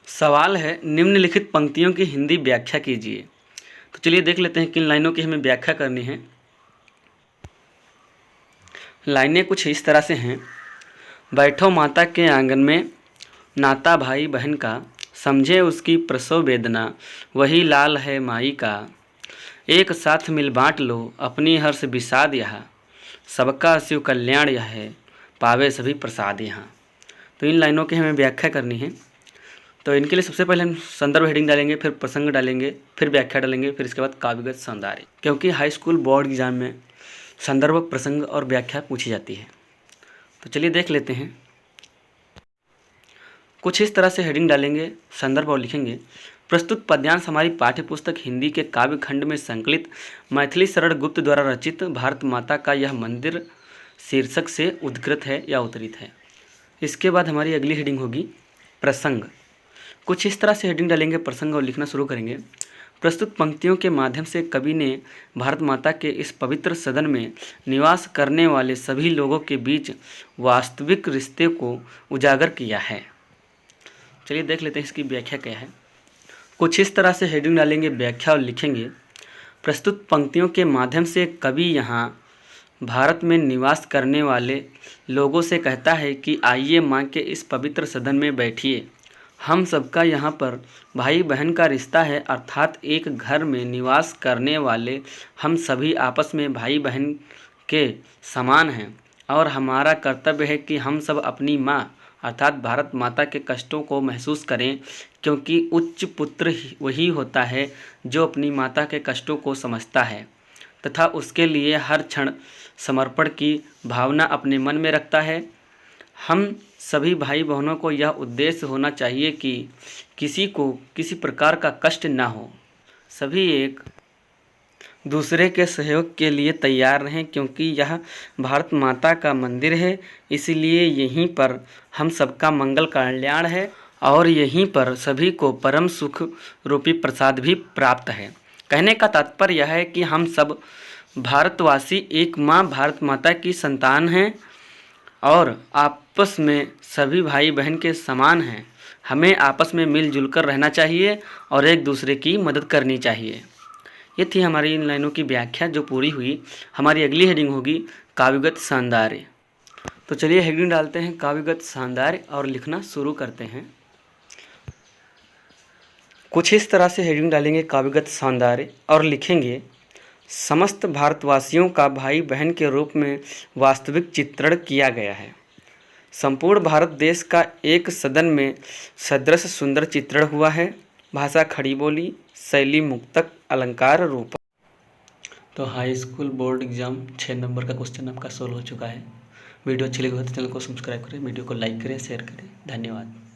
सवाल है, निम्नलिखित पंक्तियों की हिंदी व्याख्या कीजिए। तो चलिए देख लेते हैं किन लाइनों की हमें व्याख्या करनी है। लाइनें कुछ इस तरह से हैं। बैठो माता के आंगन में, नाता भाई बहन का, समझे उसकी प्रसव वेदना, वही लाल है माई का। एक साथ मिल बांट लो अपनी हर्ष विषाद यहाँ, सबका शिव कल्याण यह है, पावे सभी प्रसाद यहाँ। तो इन लाइनों की हमें व्याख्या करनी है। तो इनके लिए सबसे पहले हम संदर्भ हेडिंग डालेंगे, फिर प्रसंग डालेंगे, फिर व्याख्या डालेंगे, फिर इसके बाद काव्यगत सौंदर्य। क्योंकि हाई स्कूल बोर्ड एग्जाम में संदर्भ, प्रसंग और व्याख्या पूछी जाती है। तो चलिए देख लेते हैं। कुछ इस तरह से हेडिंग डालेंगे, संदर्भ और लिखेंगे, प्रस्तुत पद्यांश हमारी पाठ्य पुस्तक हिंदी के काव्य खंड में संकलित मैथिली शरण गुप्त द्वारा रचित भारत माता का यह मंदिर शीर्षक से उद्धृत है या उद्धृत है। इसके बाद हमारी अगली हेडिंग होगी प्रसंग। कुछ इस तरह से हेडिंग डालेंगे, प्रसंग और लिखना शुरू करेंगे। प्रस्तुत पंक्तियों के माध्यम से कवि ने भारत माता के इस पवित्र सदन में निवास करने वाले सभी लोगों के बीच वास्तविक रिश्ते को उजागर किया है। चलिए देख लेते हैं इसकी व्याख्या क्या है। कुछ इस तरह से हेडिंग डालेंगे, व्याख्या और लिखेंगे, प्रस्तुत पंक्तियों के माध्यम से कवि यहाँ भारत में निवास करने वाले लोगों से कहता है कि आइए माँ के इस पवित्र सदन में बैठिए। हम सबका यहाँ पर भाई बहन का रिश्ता है, अर्थात एक घर में निवास करने वाले हम सभी आपस में भाई बहन के समान हैं और हमारा कर्तव्य है कि हम सब अपनी माँ अर्थात भारत माता के कष्टों को महसूस करें, क्योंकि उच्च पुत्र वही होता है जो अपनी माता के कष्टों को समझता है तथा उसके लिए हर क्षण समर्पण की भावना अपने मन में रखता है। हम सभी भाई बहनों को यह उद्देश्य होना चाहिए कि किसी को किसी प्रकार का कष्ट ना हो, सभी एक दूसरे के सहयोग के लिए तैयार रहें, क्योंकि यह भारत माता का मंदिर है, इसलिए यहीं पर हम सबका मंगल कल्याण है और यहीं पर सभी को परम सुख रूपी प्रसाद भी प्राप्त है। कहने का तात्पर्य यह है कि हम सब भारतवासी एक माँ भारत माता की संतान हैं और आपस में सभी भाई बहन के समान हैं। हमें आपस में मिलजुल कर रहना चाहिए और एक दूसरे की मदद करनी चाहिए। ये थी हमारी इन लाइनों की व्याख्या जो पूरी हुई। हमारी अगली हेडिंग होगी काव्यगत सौंदर्य। तो चलिए हेडिंग डालते हैं काव्यगत सौंदर्य और लिखना शुरू करते हैं। कुछ इस तरह से हेडिंग डालेंगे काव्यगत सौंदर्य और लिखेंगे, समस्त भारतवासियों का भाई बहन के रूप में वास्तविक चित्रण किया गया है। संपूर्ण भारत देश का एक सदन में सदृश सुंदर चित्रण हुआ है। भाषा खड़ी बोली, शैली मुक्तक, अलंकार रूप। तो high school board exam 6 number का क्वेश्चन आपका सोल्व हो चुका है। वीडियो अच्छी लगी हो तो चैनल को सब्सक्राइब करें, वीडियो को लाइक करें, शेयर करें। धन्यवाद।